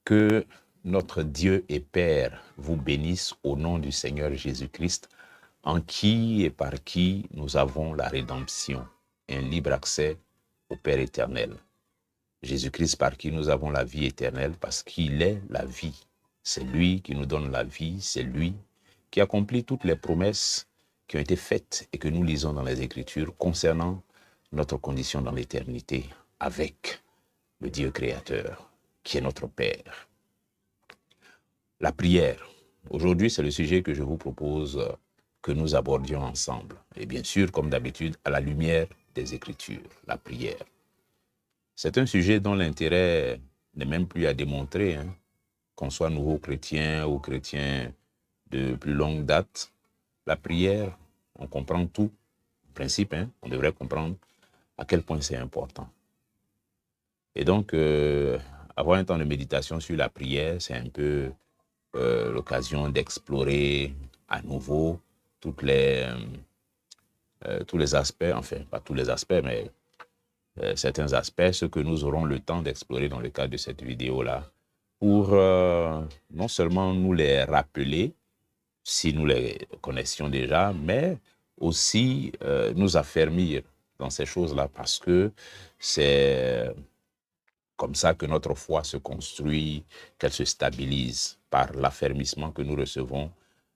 Que notre Dieu et Père vous bénisse au nom du Seigneur Jésus-Christ, en qui et par qui nous avons la rédemption, un libre accès au Père éternel. Jésus-Christ par qui nous avons la vie éternelle, parce qu'il est la vie. C'est lui qui nous donne la vie, c'est lui qui accomplit toutes les promesses qui ont été faites et que nous lisons dans les Écritures concernant notre condition dans l'éternité avec le Dieu créateur, qui est notre Père. La prière. Aujourd'hui, c'est le sujet que je vous propose que nous abordions ensemble. Et bien sûr, comme d'habitude, à la lumière des Écritures, la prière. C'est un sujet dont l'intérêt n'est même plus à démontrer, qu'on soit nouveau chrétien ou chrétien de plus longue date. La prière, on comprend tout. En principe, on devrait comprendre à quel point c'est important. Et donc, avoir un temps de méditation sur la prière, c'est un peu l'occasion d'explorer à nouveau tous les aspects, enfin, pas tous les aspects, mais certains aspects, ce que nous aurons le temps d'explorer dans le cadre de cette vidéo-là, pour non seulement nous les rappeler, si nous les connaissions déjà, mais aussi nous affermir dans ces choses-là, parce que c'est comme ça que notre foi se construit, qu'elle se stabilise par l'affermissement que nous recevons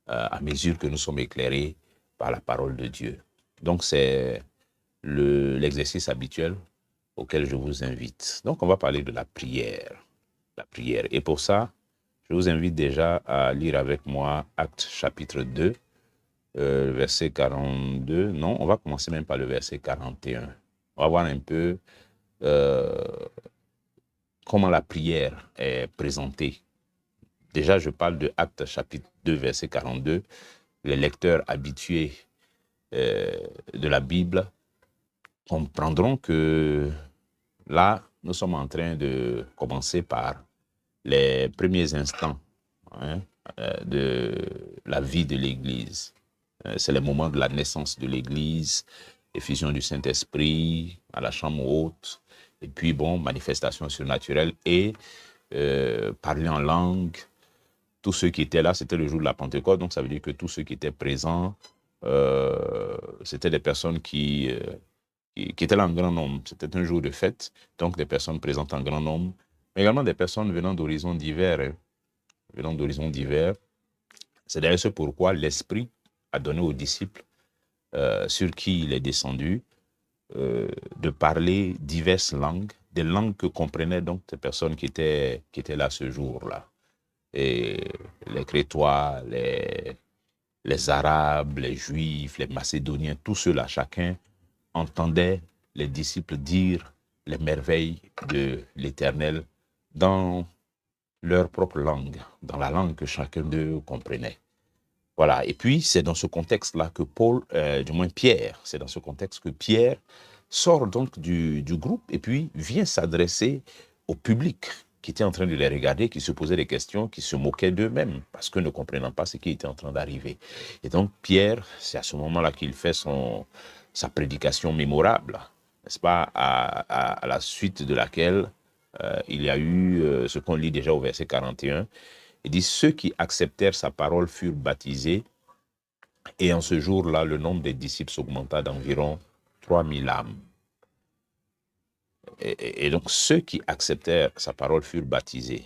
à mesure que nous sommes éclairés par la parole de Dieu. Donc c'est l'exercice habituel auquel je vous invite. Donc on va parler de la prière. La prière. Et pour ça, je vous invite déjà à lire avec moi Actes chapitre 2, verset 42. Non, on va commencer même par le verset 41. On va voir un peu comment la prière est présentée. Déjà, je parle de Actes chapitre 2, verset 42. Les lecteurs habitués de la Bible comprendront que là, nous sommes en train de commencer par les premiers instants de la vie de l'Église. C'est le moment de la naissance de l'Église, effusion du Saint-Esprit à la chambre haute, et puis, manifestation surnaturelle et parler en langue. Tous ceux qui étaient là, c'était le jour de la Pentecôte, donc ça veut dire que tous ceux qui étaient présents, c'était des personnes qui étaient là en grand nombre. C'était un jour de fête, donc des personnes présentes en grand nombre, mais également des personnes venant d'horizons divers. C'est d'ailleurs ce pourquoi l'Esprit a donné aux disciples, sur qui il est descendu, de parler diverses langues, des langues que comprenaient donc ces personnes qui étaient là ce jour-là. Et les Crétois, les Arabes, les Juifs, les Macédoniens, tous ceux-là, chacun entendait les disciples dire les merveilles de l'Éternel dans leur propre langue, dans la langue que chacun d'eux comprenait. Voilà, et puis c'est dans ce contexte-là que Pierre, c'est dans ce contexte que Pierre sort donc du groupe et puis vient s'adresser au public qui était en train de les regarder, qui se posait des questions, qui se moquaient d'eux-mêmes parce que ne comprenant pas ce qui était en train d'arriver. Et donc Pierre, c'est à ce moment-là qu'il fait sa prédication mémorable, n'est-ce pas, à la suite de laquelle il y a eu ce qu'on lit déjà au verset 41. Il dit « Ceux qui acceptèrent sa parole furent baptisés, et en ce jour-là, le nombre des disciples s'augmenta d'environ 3000 âmes. » Et donc, ceux qui acceptèrent sa parole furent baptisés.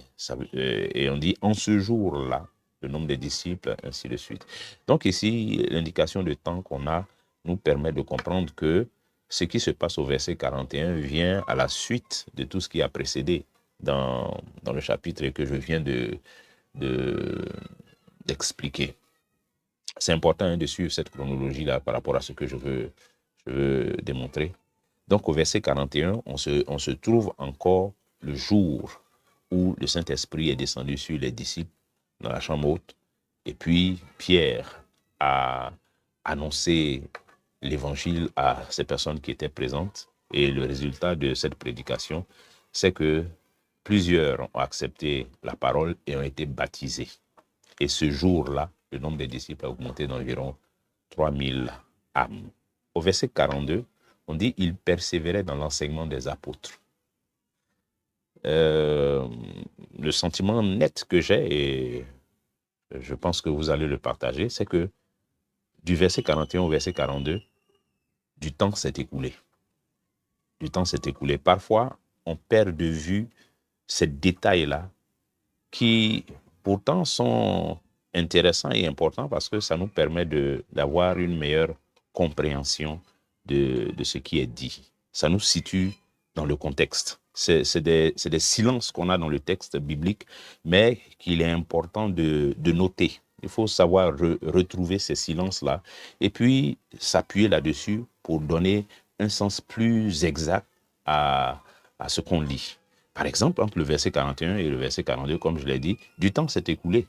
Et on dit « En ce jour-là, le nombre des disciples, ainsi de suite. » Donc ici, l'indication de temps qu'on a nous permet de comprendre que ce qui se passe au verset 41 vient à la suite de tout ce qui a précédé dans le chapitre que je viens d'expliquer. C'est important de suivre cette chronologie-là par rapport à ce que je veux démontrer. Donc au verset 41, on se trouve encore le jour où le Saint-Esprit est descendu sur les disciples dans la chambre haute. Et puis Pierre a annoncé l'évangile à ces personnes qui étaient présentes. Et le résultat de cette prédication, c'est que plusieurs ont accepté la parole et ont été baptisés. Et ce jour-là, le nombre des disciples a augmenté d'environ 3000 âmes. Au verset 42, on dit « Ils persévéraient dans l'enseignement des apôtres. » euh, le sentiment net que j'ai, et je pense que vous allez le partager, c'est que du verset 41 au verset 42, du temps s'est écoulé. Du temps s'est écoulé. Parfois, on perd de vue ces détails-là qui, pourtant, sont intéressants et importants parce que ça nous permet d'avoir une meilleure compréhension de ce qui est dit. Ça nous situe dans le contexte. C'est des silences qu'on a dans le texte biblique, mais qu'il est important de noter. Il faut savoir retrouver ces silences-là et puis s'appuyer là-dessus pour donner un sens plus exact à, à ce qu'on lit. Par exemple, entre le verset 41 et le verset 42, comme je l'ai dit, du temps s'est écoulé.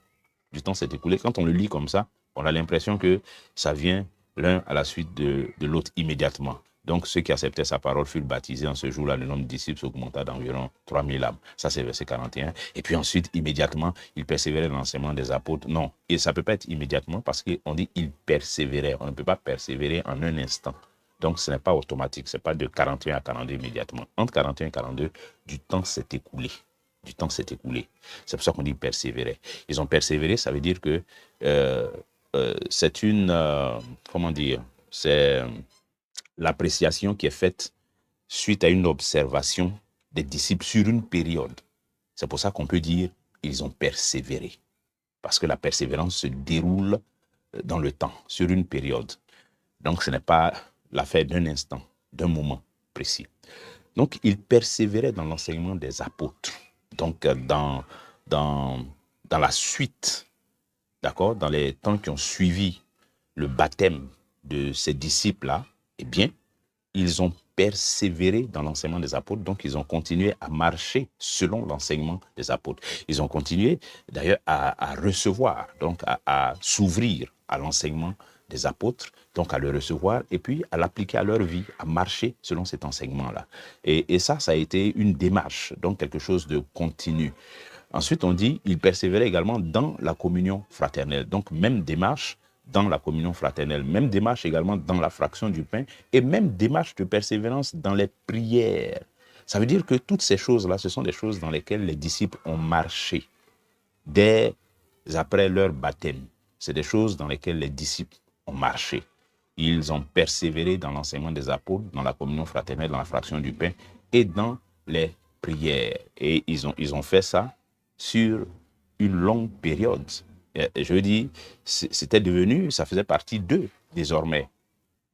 Du temps s'est écoulé. Quand on le lit comme ça, on a l'impression que ça vient l'un à la suite de l'autre immédiatement. Donc, ceux qui acceptaient sa parole furent baptisés en ce jour-là. Le nombre de disciples augmenta d'environ 3000 âmes. Ça, c'est verset 41. Et puis ensuite, immédiatement, ils persévéraient dans l'enseignement des apôtres. Non, et ça ne peut pas être immédiatement parce qu'on dit ils persévéraient. On ne peut pas persévérer en un instant. Donc, ce n'est pas automatique. Ce n'est pas de 41 à 42 immédiatement. Entre 41 et 42, du temps s'est écoulé. Du temps s'est écoulé. C'est pour ça qu'on dit persévérer. Ils ont persévéré, ça veut dire que c'est une, comment dire, c'est l'appréciation qui est faite suite à une observation des disciples sur une période. C'est pour ça qu'on peut dire ils ont persévéré. Parce que la persévérance se déroule dans le temps, sur une période. Donc, ce n'est pas l'affaire d'un instant, d'un moment précis. Donc, ils persévéraient dans l'enseignement des apôtres. Donc, dans la suite, d'accord, dans les temps qui ont suivi le baptême de ces disciples-là, eh bien, ils ont persévéré dans l'enseignement des apôtres, donc ils ont continué à marcher selon l'enseignement des apôtres. Ils ont continué d'ailleurs à recevoir, donc à s'ouvrir à l'enseignement des apôtres, donc à le recevoir et puis à l'appliquer à leur vie, à marcher selon cet enseignement-là. Et ça a été une démarche, donc quelque chose de continu. Ensuite, on dit, ils persévéraient également dans la communion fraternelle. Donc, même démarche dans la communion fraternelle, même démarche également dans la fraction du pain et même démarche de persévérance dans les prières. Ça veut dire que toutes ces choses-là, ce sont des choses dans lesquelles les disciples ont marché dès après leur baptême. C'est des choses dans lesquelles les disciples ont marché. Ils ont persévéré dans l'enseignement des apôtres, dans la communion fraternelle, dans la fraction du pain et dans les prières. Et ils ont fait ça sur une longue période. Et je dis, c'était devenu, ça faisait partie d'eux désormais.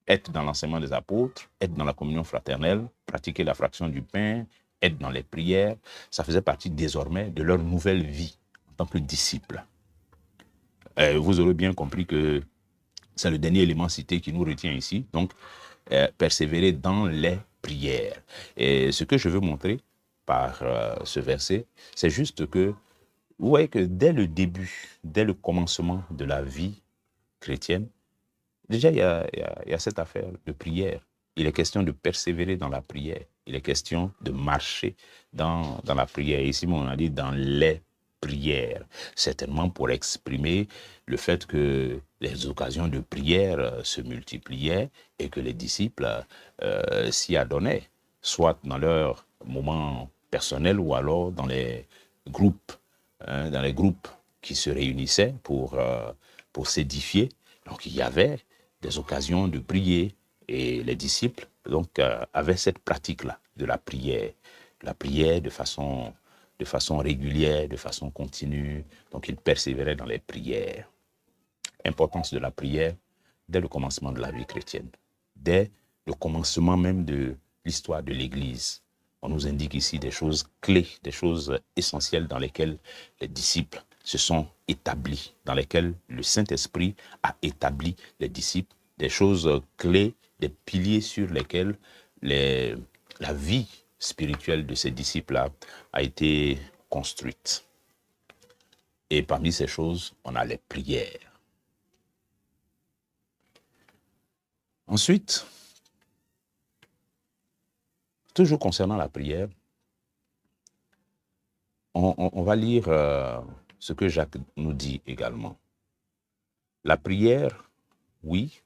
Être dans l'enseignement des apôtres, être dans la communion fraternelle, pratiquer la fraction du pain, être dans les prières, ça faisait partie désormais de leur nouvelle vie en tant que disciples. Vous aurez bien compris que c'est le dernier élément cité qui nous retient ici. Donc, persévérer dans les prières. Et ce que je veux montrer par ce verset, c'est juste que vous voyez que dès le début, dès le commencement de la vie chrétienne, déjà, il y a cette affaire de prière. Il est question de persévérer dans la prière. Il est question de marcher dans la prière. Ici, on a dit dans les prières. Certainement pour exprimer le fait que les occasions de prière se multipliaient et que les disciples s'y adonnaient, soit dans leur moment personnel ou alors dans les groupes, dans les groupes qui se réunissaient pour s'édifier. Donc, il y avait des occasions de prier et les disciples donc avaient cette pratique-là de la prière de façon régulière, de façon continue. Donc ils persévéraient dans les prières. Importance de la prière dès le commencement de la vie chrétienne, dès le commencement même de l'histoire de l'Église. On nous indique ici des choses clés, des choses essentielles dans lesquelles les disciples se sont établis, dans lesquelles le Saint-Esprit a établi les disciples, des choses clés, des piliers sur lesquels la vie spirituelle de ces disciples-là a été construite. Et parmi ces choses, on a les prières. Ensuite, toujours concernant la prière, on va lire ce que Jacques nous dit également. La prière, oui,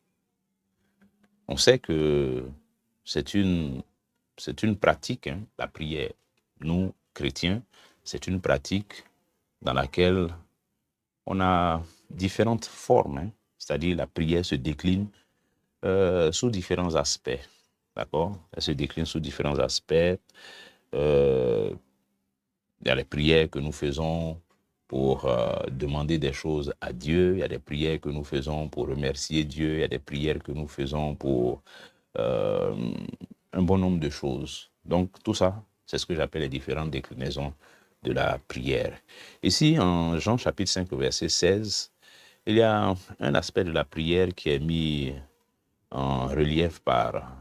on sait que c'est une pratique, hein, la prière. Nous, chrétien, c'est une pratique dans laquelle on a différentes formes, hein. C'est-à-dire la prière se décline sous différents aspects. D'accord? Elle se décline sous différents aspects. Il y a les prières que nous faisons pour demander des choses à Dieu. Il y a des prières que nous faisons pour remercier Dieu. Il y a des prières que nous faisons pour un bon nombre de choses. Donc, tout ça, c'est ce que j'appelle les différentes déclinaisons de la prière. Ici, en Jean chapitre 5, verset 16, il y a un aspect de la prière qui est mis en relief par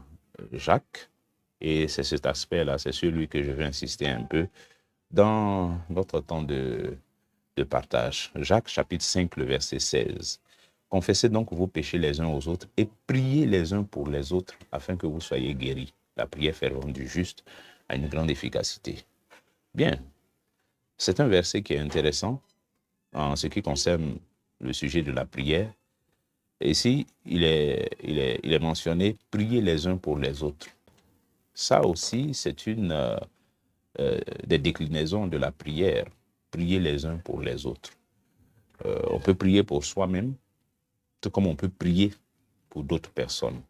Jacques. Et c'est cet aspect-là, c'est celui que je vais insister un peu dans notre temps de partage. Jacques chapitre 5, le verset 16. Confessez donc vos péchés les uns aux autres et priez les uns pour les autres afin que vous soyez guéris. La prière fervente du juste a une grande efficacité. Bien, c'est un verset qui est intéressant en ce qui concerne le sujet de la prière. Et ici, il est mentionné prier les uns pour les autres. Ça aussi, c'est une des déclinaisons de la prière. Prier les uns pour les autres. On peut prier pour soi-même, tout comme on peut prier pour d'autres personnes.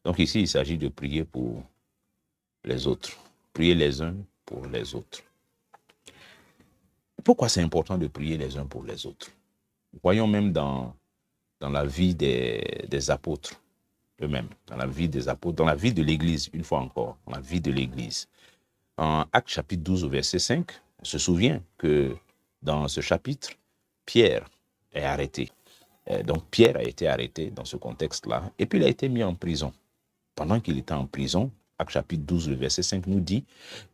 Donc ici, il s'agit de prier pour les autres. Prier les uns pour les autres. Pourquoi c'est important de prier les uns pour les autres? Voyons même dans la vie des apôtres eux-mêmes, dans la vie des apôtres, dans la vie de l'Église, une fois encore, dans la vie de l'Église. En Actes chapitre 12 au verset 5, on se souvient que dans ce chapitre, Pierre est arrêté. Donc Pierre a été arrêté dans ce contexte-là, et puis il a été mis en prison. Pendant qu'il était en prison, Actes chapitre 12, le verset 5 nous dit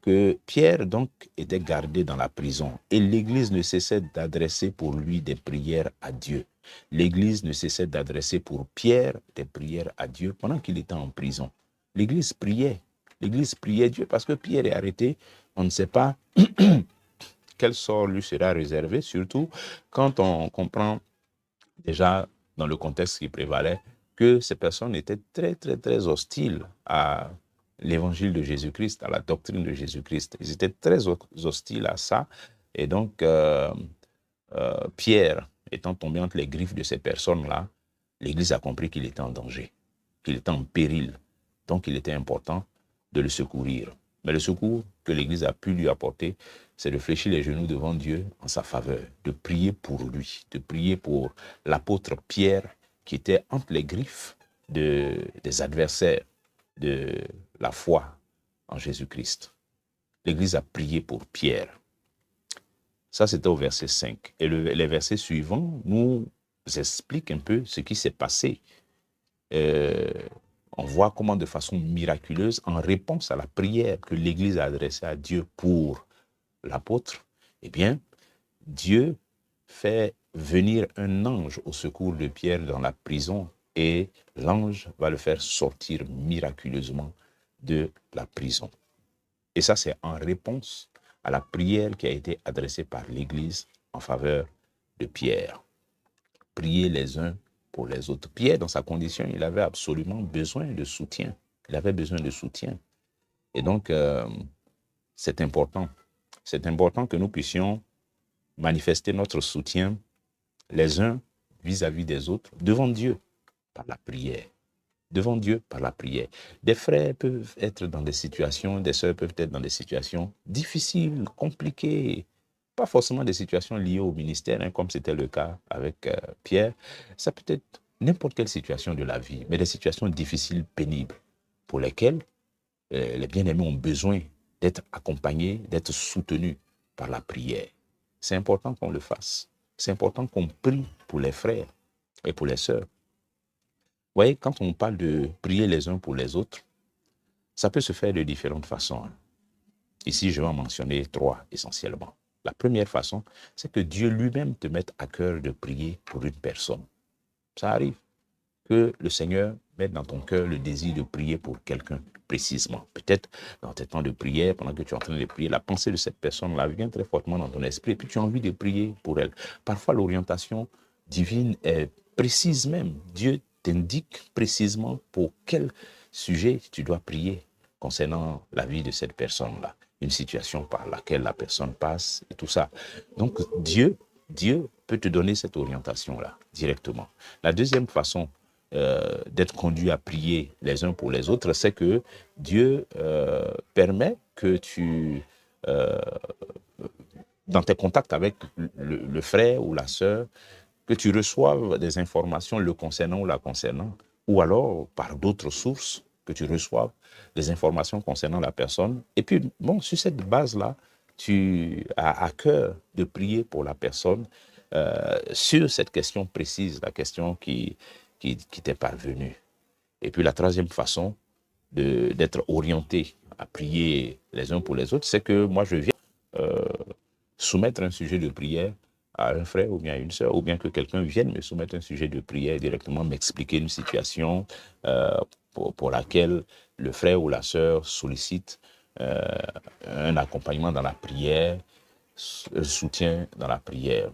que Pierre donc était gardé dans la prison, et l'Église ne cessait d'adresser pour lui des prières à Dieu. L'Église ne cessait d'adresser pour Pierre des prières à Dieu pendant qu'il était en prison. L'Église priait Dieu parce que Pierre est arrêté. On ne sait pas quel sort lui sera réservé, surtout quand on comprend déjà dans le contexte qui prévalait que ces personnes étaient très, très, très hostiles à l'évangile de Jésus-Christ, à la doctrine de Jésus-Christ. Ils étaient très hostiles à ça. Et donc, Pierre étant tombé entre les griffes de ces personnes-là, l'Église a compris qu'il était en danger, qu'il était en péril. Donc, il était important de le secourir. Mais le secours que l'Église a pu lui apporter, c'est de fléchir les genoux devant Dieu en sa faveur, de prier pour lui, de prier pour l'apôtre Pierre qui était entre les griffes des adversaires de la foi en Jésus-Christ. L'Église a prié pour Pierre. Ça, c'était au verset 5. Et les versets suivants nous expliquent un peu ce qui s'est passé. On voit comment de façon miraculeuse, en réponse à la prière que l'Église a adressée à Dieu pour l'apôtre, eh bien, Dieu fait venir un ange au secours de Pierre dans la prison et l'ange va le faire sortir miraculeusement de la prison. Et ça, c'est en réponse à la prière qui a été adressée par l'Église en faveur de Pierre. Prier les uns pour les autres. Pierre, dans sa condition, il avait absolument besoin de soutien. Il avait besoin de soutien. Et donc, c'est important. C'est important que nous puissions manifester notre soutien les uns vis-à-vis des autres devant Dieu par la prière. Devant Dieu par la prière. Des frères peuvent être dans des situations, des sœurs peuvent être dans des situations difficiles, compliquées, pas forcément des situations liées au ministère, hein, comme c'était le cas avec Pierre. Ça peut être n'importe quelle situation de la vie, mais des situations difficiles, pénibles, pour lesquelles les bien-aimés ont besoin d'être accompagnés, d'être soutenus par la prière. C'est important qu'on le fasse. C'est important qu'on prie pour les frères et pour les sœurs. Vous voyez, quand on parle de prier les uns pour les autres, ça peut se faire de différentes façons. Ici, je vais en mentionner 3 essentiellement. La première façon, c'est que Dieu lui-même te mette à cœur de prier pour une personne. Ça arrive que le Seigneur mette dans ton cœur le désir de prier pour quelqu'un précisément. Peut-être dans tes temps de prière, pendant que tu es en train de prier, la pensée de cette personne-là vient très fortement dans ton esprit et puis tu as envie de prier pour elle. Parfois, l'orientation divine est précise même. Dieu t'indique précisément pour quel sujet tu dois prier concernant la vie de cette personne-là. une situation par laquelle la personne passe et tout ça. Donc, Dieu peut te donner cette orientation-là directement. La deuxième façon d'être conduit à prier les uns pour les autres, c'est que Dieu permet que tu, dans tes contacts avec le frère ou la sœur, que tu reçoives des informations le concernant ou la concernant, ou alors par d'autres sources, que tu reçoives des informations concernant la personne. Et puis, bon, sur cette base-là, tu as à cœur de prier pour la personne sur cette question précise, la question qui t'est parvenue. Et puis, la troisième façon d'être orienté à prier les uns pour les autres, c'est que moi, je viens soumettre un sujet de prière à un frère ou bien à une sœur, ou bien que quelqu'un vienne me soumettre un sujet de prière, directement m'expliquer une situation pour laquelle le frère ou la sœur sollicite un accompagnement dans la prière, un soutien dans la prière.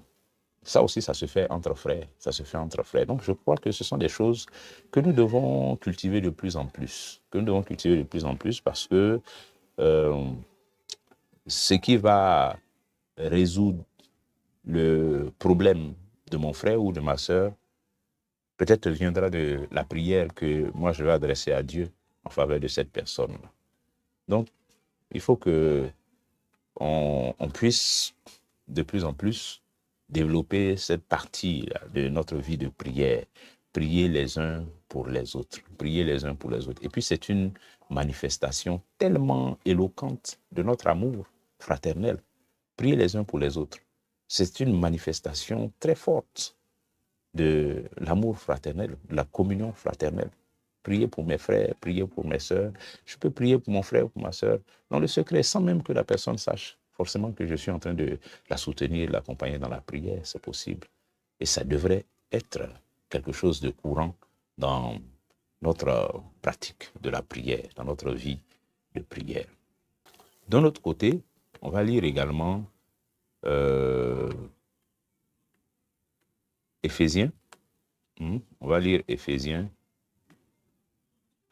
Ça aussi, ça se fait entre frères. Ça se fait entre frères. Donc, je crois que ce sont des choses que nous devons cultiver de plus en plus. Que nous devons cultiver de plus en plus parce que ce qui va résoudre le problème de mon frère ou de ma sœur peut-être viendra de la prière que moi je vais adresser à Dieu en faveur de cette personne. Donc, il faut que on puisse de plus en plus développer cette partie de notre vie de prière, prier les uns pour les autres, prier les uns pour les autres. Et puis, c'est une manifestation tellement éloquente de notre amour fraternel. Prier les uns pour les autres. C'est une manifestation très forte de l'amour fraternel, de la communion fraternelle. Prier pour mes frères, prier pour mes sœurs. Je peux prier pour mon frère ou pour ma sœur dans le secret, sans même que la personne sache forcément que je suis en train de la soutenir, de l'accompagner dans la prière, c'est possible. Et ça devrait être quelque chose de courant dans notre pratique de la prière, dans notre vie de prière. D'un autre côté, on va lire également Éphésiens. On va lire Éphésiens,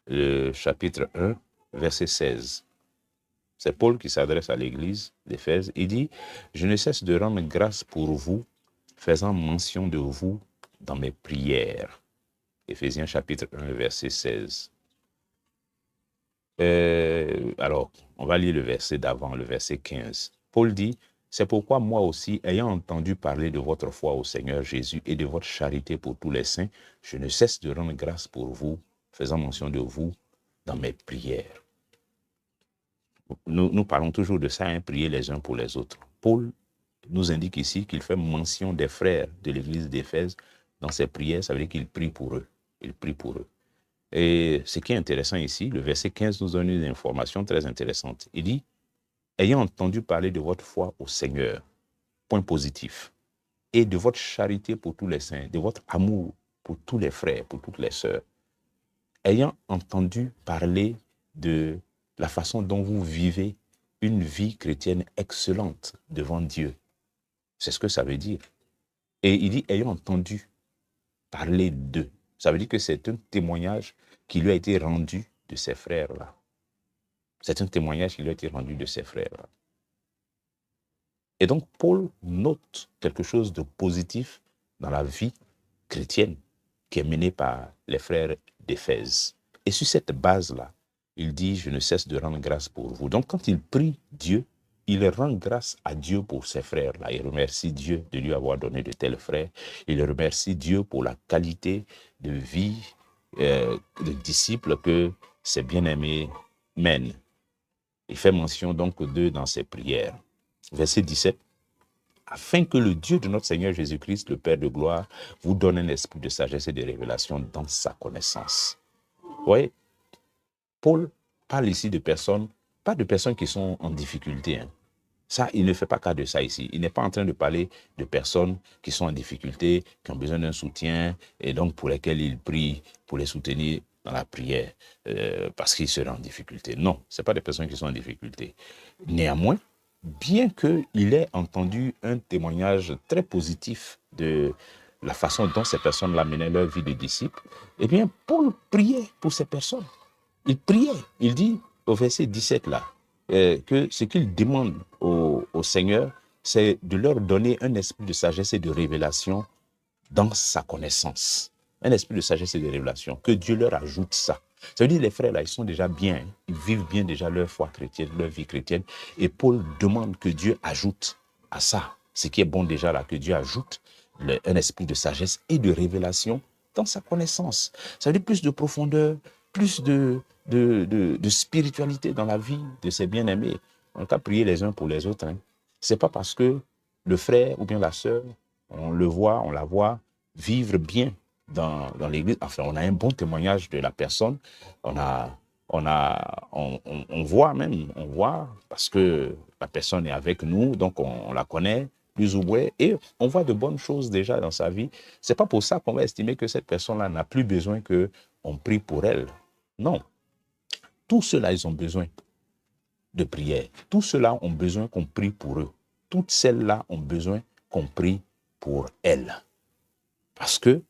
le chapitre 1, verset 16. C'est Paul qui s'adresse à l'église d'Éphèse. Il dit « Je ne cesse de rendre grâce pour vous, faisant mention de vous dans mes prières. » Éphésiens chapitre 1, verset 16. Alors, on va lire le verset d'avant, le verset 15. Paul dit « C'est pourquoi moi aussi, ayant entendu parler de votre foi au Seigneur Jésus et de votre charité pour tous les saints, je ne cesse de rendre grâce pour vous, faisant mention de vous dans mes prières. » Nous parlons toujours de ça, prier les uns pour les autres. Paul nous indique ici qu'il fait mention des frères de l'église d'Éphèse dans ses prières, ça veut dire qu'il prie pour eux. Il prie pour eux. Et ce qui est intéressant ici, le verset 15 nous donne une information très intéressante. Il dit « Ayant entendu parler de votre foi au Seigneur, point positif, et de votre charité pour tous les saints, de votre amour pour tous les frères, pour toutes les sœurs, ayant entendu parler de la façon dont vous vivez une vie chrétienne excellente devant Dieu. » C'est ce que ça veut dire. Et il dit « ayant entendu parler d'eux ». Ça veut dire que c'est un témoignage qui lui a été rendu de ses frères-là. C'est un témoignage qui lui a été rendu de ses frères-là. Et donc, Paul note quelque chose de positif dans la vie chrétienne qui est menée par les frères d'Éphèse. Et sur cette base-là, il dit « Je ne cesse de rendre grâce pour vous ». Donc, quand il prie Dieu, il rend grâce à Dieu pour ses frères-là. Il remercie Dieu de lui avoir donné de tels frères. Il remercie Dieu pour la qualité de vie de disciples que ses bien-aimés mènent. Il fait mention donc d'eux dans ses prières. Verset 17. « Afin que le Dieu de notre Seigneur Jésus-Christ, le Père de gloire, vous donne un esprit de sagesse et de révélation dans sa connaissance. » Vous voyez, Paul parle ici de personnes, pas de personnes qui sont en difficulté. Ça, il ne fait pas cas de ça ici. Il n'est pas en train de parler de personnes qui sont en difficulté, qui ont besoin d'un soutien, et donc pour lesquelles il prie pour les soutenir dans la prière, parce qu'ils seraient en difficulté. Non, ce n'est pas des personnes qui sont en difficulté. Néanmoins, bien qu'il ait entendu un témoignage très positif de la façon dont ces personnes-là menaient leur vie de disciples, eh bien, Paul priait pour ces personnes. Il priait. Il dit au verset 17 là, que ce qu'il demande au Seigneur, c'est de leur donner un esprit de sagesse et de révélation dans sa connaissance. Un esprit de sagesse et de révélation, que Dieu leur ajoute ça. Ça veut dire les frères là, ils sont déjà bien, hein. Ils vivent bien déjà leur foi chrétienne, leur vie chrétienne. Et Paul demande que Dieu ajoute à ça, ce qui est bon déjà là, que Dieu ajoute un esprit de sagesse et de révélation dans sa connaissance. Ça veut dire plus de profondeur, plus de spiritualité dans la vie de ses bien-aimés. On n'a qu'à prier les uns pour les autres. Hein. Ce n'est pas parce que le frère ou bien la sœur, on le voit, on la voit vivre bien dans l'église. Enfin, on a un bon témoignage de la personne. On voit même, on voit parce que la personne est avec nous, donc on la connaît plus ou moins, et on voit de bonnes choses déjà dans sa vie. C'est pas pour ça qu'on va estimer que cette personne-là n'a plus besoin qu'on prie pour elle. Non. Tous ceux-là, ils ont besoin de prière. Tous ceux-là ont besoin qu'on prie pour eux. Toutes celles-là ont besoin qu'on prie pour elles. Parce que,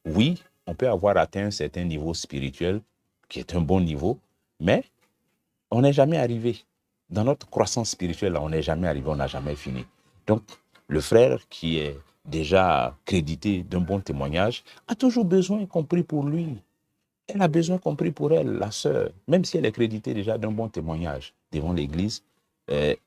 oui, on peut avoir atteint un certain niveau spirituel, qui est un bon niveau, mais on n'est jamais arrivé. Dans notre croissance spirituelle, on n'est jamais arrivé, on n'a jamais fini. Donc, le frère qui est déjà crédité d'un bon témoignage a toujours besoin qu'on prie pour lui. Elle a besoin qu'on prie pour elle, la sœur, même si elle est créditée déjà d'un bon témoignage devant l'Église, elle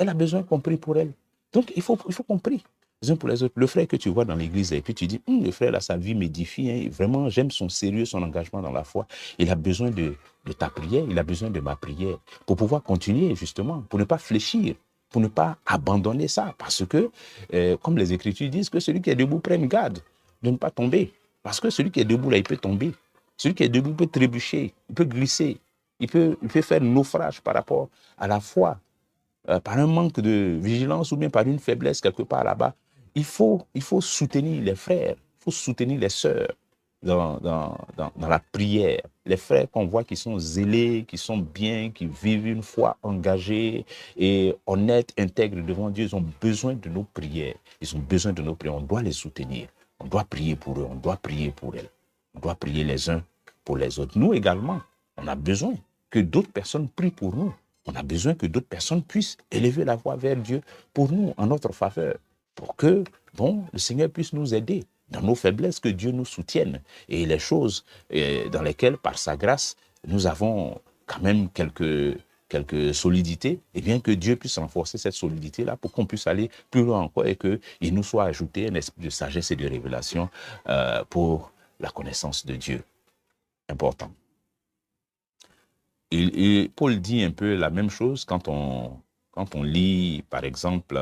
a besoin qu'on prie pour elle. Donc, il faut qu'on prie les uns pour les autres. Le frère que tu vois dans l'Église, et puis tu dis, le frère, là, sa vie m'édifie, hein, vraiment, j'aime son sérieux, son engagement dans la foi. Il a besoin de ta prière, il a besoin de ma prière pour pouvoir continuer, justement, pour ne pas fléchir, pour ne pas abandonner ça. Parce que, comme les Écritures disent, que celui qui est debout prenne garde de ne pas tomber. Parce que celui qui est debout, là, il peut tomber. Celui qui est debout peut trébucher, il peut glisser, il peut faire naufrage par rapport à la foi, par un manque de vigilance ou bien par une faiblesse quelque part là-bas. Il faut soutenir les frères, il faut soutenir les sœurs dans la prière. Les frères qu'on voit qui sont zélés, qui sont bien, qui vivent une foi engagée et honnête, intègre devant Dieu, ils ont besoin de nos prières. Ils ont besoin de nos prières. On doit les soutenir. On doit prier pour eux, on doit prier pour elles. On doit prier les uns pour les autres. Nous également, on a besoin que d'autres personnes prient pour nous. On a besoin que d'autres personnes puissent élever la voix vers Dieu pour nous, en notre faveur, pour que, le Seigneur puisse nous aider dans nos faiblesses, que Dieu nous soutienne. Et les choses dans lesquelles, par sa grâce, nous avons quand même quelques solidités, et bien que Dieu puisse renforcer cette solidité-là pour qu'on puisse aller plus loin encore et qu'il nous soit ajouté un esprit de sagesse et de révélation pour la connaissance de Dieu. Important. Et Paul dit un peu la même chose quand on lit, par exemple,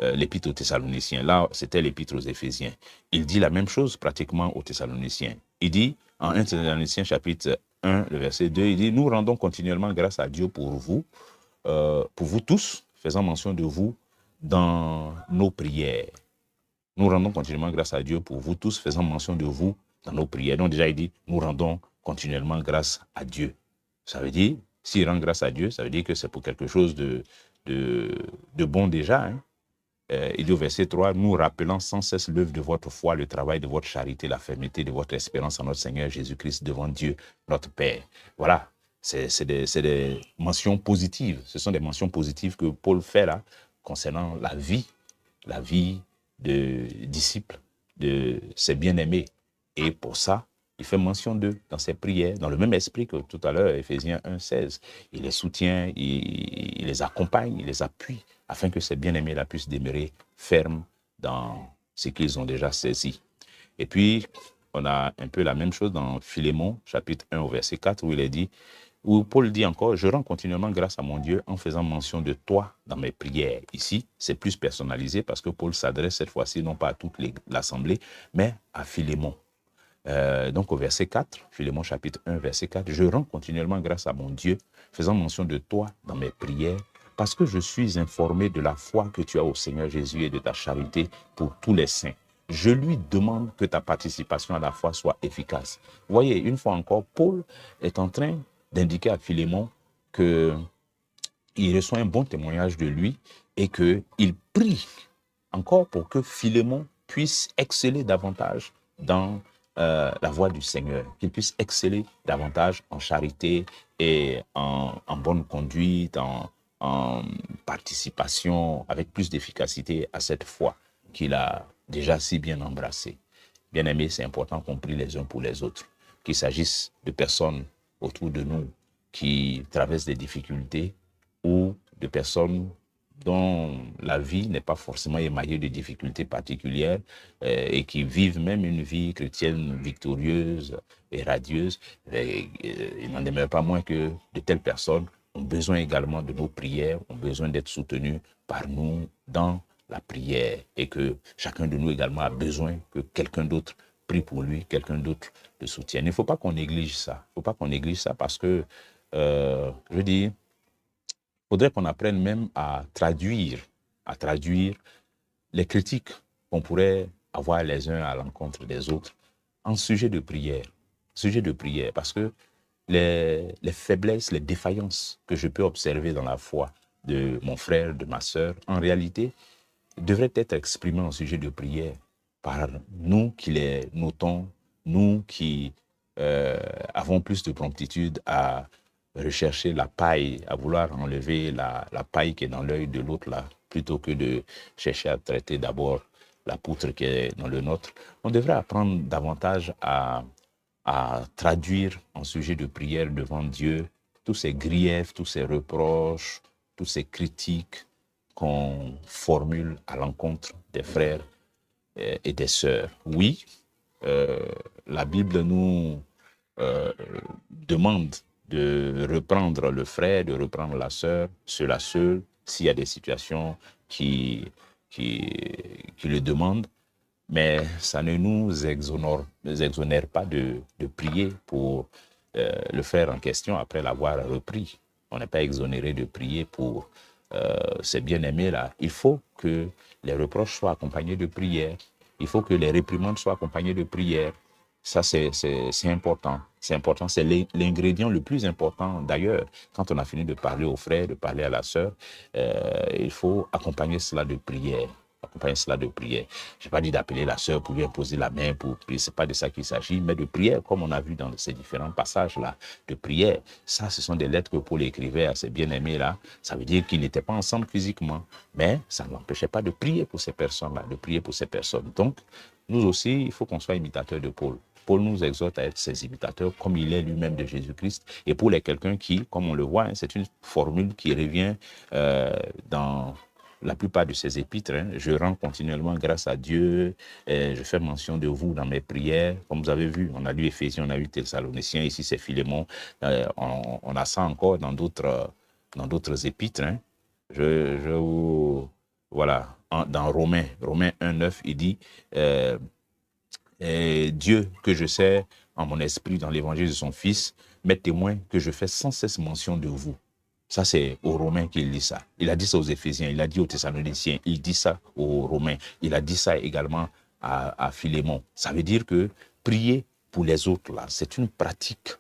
l'épître aux Thessaloniciens. Là, c'était l'épître aux Éphésiens. Il dit la même chose pratiquement aux Thessaloniciens. Il dit, en 1 Thessaloniciens chapitre 1, le verset 2, il dit, « Nous rendons continuellement grâce à Dieu pour vous tous, faisant mention de vous dans nos prières. » Nous rendons continuellement grâce à Dieu pour vous tous, faisant mention de vous dans nos prières. Donc déjà, il dit, nous rendons continuellement grâce à Dieu. Ça veut dire, s'il rend grâce à Dieu, ça veut dire que c'est pour quelque chose de bon déjà. Hein. Il dit au verset 3, nous rappelant sans cesse l'œuvre de votre foi, le travail de votre charité, la fermeté de votre espérance en notre Seigneur Jésus-Christ devant Dieu, notre Père. Voilà, c'est des mentions positives. Ce sont des mentions positives que Paul fait là, concernant la vie de disciples, de ses bien-aimés. Et pour ça, il fait mention d'eux dans ses prières, dans le même esprit que tout à l'heure, Éphésiens 1,16. Il les soutient, il les accompagne, il les appuie, afin que ces bien-aimés-là puissent demeurer fermes dans ce qu'ils ont déjà saisi. Et puis, on a un peu la même chose dans Philémon, chapitre 1 au verset 4, où il est dit, où Paul dit encore, je rends continuellement grâce à mon Dieu en faisant mention de toi dans mes prières. Ici, c'est plus personnalisé parce que Paul s'adresse cette fois-ci non pas à toute l'assemblée, mais à Philémon. Donc au verset 4, Philémon chapitre 1, verset 4, je rends continuellement grâce à mon Dieu, faisant mention de toi dans mes prières, parce que je suis informé de la foi que tu as au Seigneur Jésus et de ta charité pour tous les saints. Je lui demande que ta participation à la foi soit efficace. Vous voyez, une fois encore, Paul est en train d'indiquer à Philémon qu'il reçoit un bon témoignage de lui et qu'il prie encore pour que Philémon puisse exceller davantage dans la voie du Seigneur, qu'ils puissent exceller davantage en charité et en bonne conduite, en participation avec plus d'efficacité à cette foi qu'il a déjà si bien embrassée. Bien-aimés, c'est important qu'on prie les uns pour les autres, qu'il s'agisse de personnes autour de nous qui traversent des difficultés ou de personnes dont la vie n'est pas forcément émaillée de difficultés particulières et qui vivent même une vie chrétienne victorieuse et radieuse. Il n'en demeure pas moins que de telles personnes ont besoin également de nos prières, ont besoin d'être soutenues par nous dans la prière et que chacun de nous également a besoin que quelqu'un d'autre prie pour lui, quelqu'un d'autre le soutienne. Il ne faut pas qu'on néglige ça. Il ne faut pas qu'on néglige ça parce que, je veux dire, il faudrait qu'on apprenne même à traduire les critiques qu'on pourrait avoir les uns à l'encontre des autres en sujet de prière. Sujet de prière, parce que les faiblesses, les défaillances que je peux observer dans la foi de mon frère, de ma sœur, en réalité, devraient être exprimées en sujet de prière par nous qui les notons, nous qui avons plus de promptitude à rechercher la paille, à vouloir enlever la paille qui est dans l'œil de l'autre là, plutôt que de chercher à traiter d'abord la poutre qui est dans le nôtre. On devrait apprendre davantage à traduire en sujet de prière devant Dieu tous ces griefs, tous ces reproches, tous ces critiques qu'on formule à l'encontre des frères et des sœurs. Oui, la Bible nous demande de reprendre le frère, de reprendre la sœur, seul à seul, s'il y a des situations qui le demandent. Mais ça ne nous exonère pas de prier pour le frère en question après l'avoir repris. On n'est pas exonéré de prier pour ces bien-aimés-là. Il faut que les reproches soient accompagnés de prière. Il faut que les réprimandes soient accompagnées de prière. Ça, c'est important. C'est important. C'est l'ingrédient le plus important. D'ailleurs, quand on a fini de parler au frère, de parler à la sœur, il faut accompagner cela de prière. Accompagner cela de prière. Je n'ai pas dit d'appeler la sœur pour lui imposer la main pour prier. Ce n'est pas de ça qu'il s'agit, mais de prière, comme on a vu dans ces différents passages-là, de prière. Ça, ce sont des lettres que Paul écrivait à ses bien-aimés-là. Ça veut dire qu'ils n'étaient pas ensemble physiquement, mais ça ne l'empêchait pas de prier pour ces personnes-là, de prier pour ces personnes. Donc, nous aussi, il faut qu'on soit imitateurs de Paul. Paul nous exhorte à être ses imitateurs comme il est lui-même de Jésus-Christ. Et Paul est quelqu'un qui, comme on le voit, c'est une formule qui revient dans la plupart de ses épîtres. Je rends continuellement grâce à Dieu. Je fais mention de vous dans mes prières. Comme vous avez vu, on a lu Éphésiens, on a lu Thessaloniciens, ici c'est Philémon. On a ça encore dans d'autres épîtres. Voilà, dans Romains 1,9, il dit Dieu que je sais en mon esprit dans l'évangile de son Fils, m'est témoin que je fais sans cesse mention de vous. Ça, c'est aux Romains qu'il dit ça. Il a dit ça aux Éphésiens, il a dit aux Thessaloniciens, il dit ça aux Romains, il a dit ça également à Philémon. Ça veut dire que prier pour les autres, là, c'est une pratique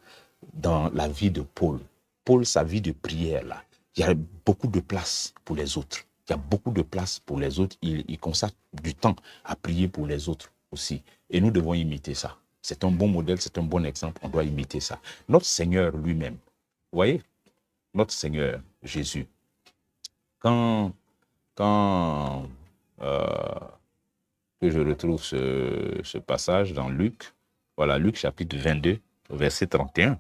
dans la vie de Paul. Paul, sa vie de prière, là, il y a beaucoup de place pour les autres. Il y a beaucoup de place pour les autres. Il consacre du temps à prier pour les autres aussi. Et nous devons imiter ça. C'est un bon modèle, c'est un bon exemple. On doit imiter ça. Notre Seigneur lui-même, vous voyez, notre Seigneur Jésus, quand que je retrouve ce passage dans Luc, voilà, Luc chapitre 22, verset 31,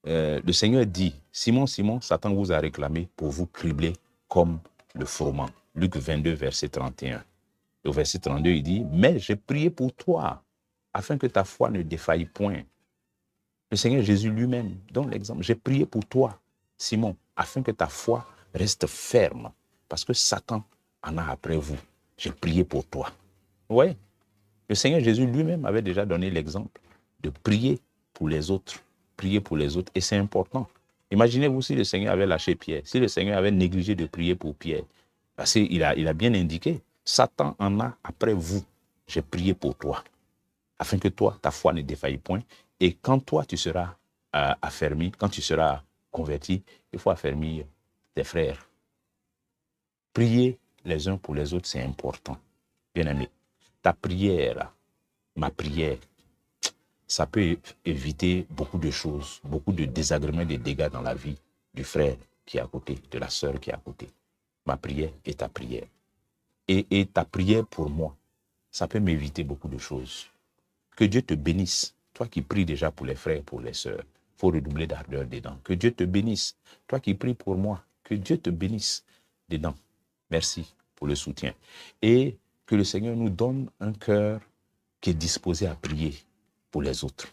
le Seigneur dit, Simon, Simon, Satan vous a réclamé pour vous cribler comme le froment. Luc 22, verset 31. Au verset 32, il dit, mais j'ai prié pour toi, afin que ta foi ne défaille point. Le Seigneur Jésus lui-même donne l'exemple. J'ai prié pour toi, Simon, afin que ta foi reste ferme, parce que Satan en a après vous. J'ai prié pour toi. Vous voyez, le Seigneur Jésus lui-même avait déjà donné l'exemple de prier pour les autres. Prier pour les autres, et c'est important. Imaginez-vous si le Seigneur avait lâché Pierre, si le Seigneur avait négligé de prier pour Pierre. Parce qu'il a bien indiqué, Satan en a après vous. J'ai prié pour toi, afin que toi, ta foi ne défaille point. Et quand toi, tu seras affermi, quand tu seras converti, il faut affermir tes frères. Prier les uns pour les autres, c'est important. Bien-aimé, ta prière, ma prière, ça peut éviter beaucoup de choses, beaucoup de désagréments, de dégâts dans la vie du frère qui est à côté, de la sœur qui est à côté. Ma prière est ta prière. Et ta prière pour moi, ça peut m'éviter beaucoup de choses. Que Dieu te bénisse. Toi qui pries déjà pour les frères, pour les sœurs, il faut redoubler d'ardeur dedans. Que Dieu te bénisse. Toi qui pries pour moi, que Dieu te bénisse dedans. Merci pour le soutien. Et que le Seigneur nous donne un cœur qui est disposé à prier pour les autres.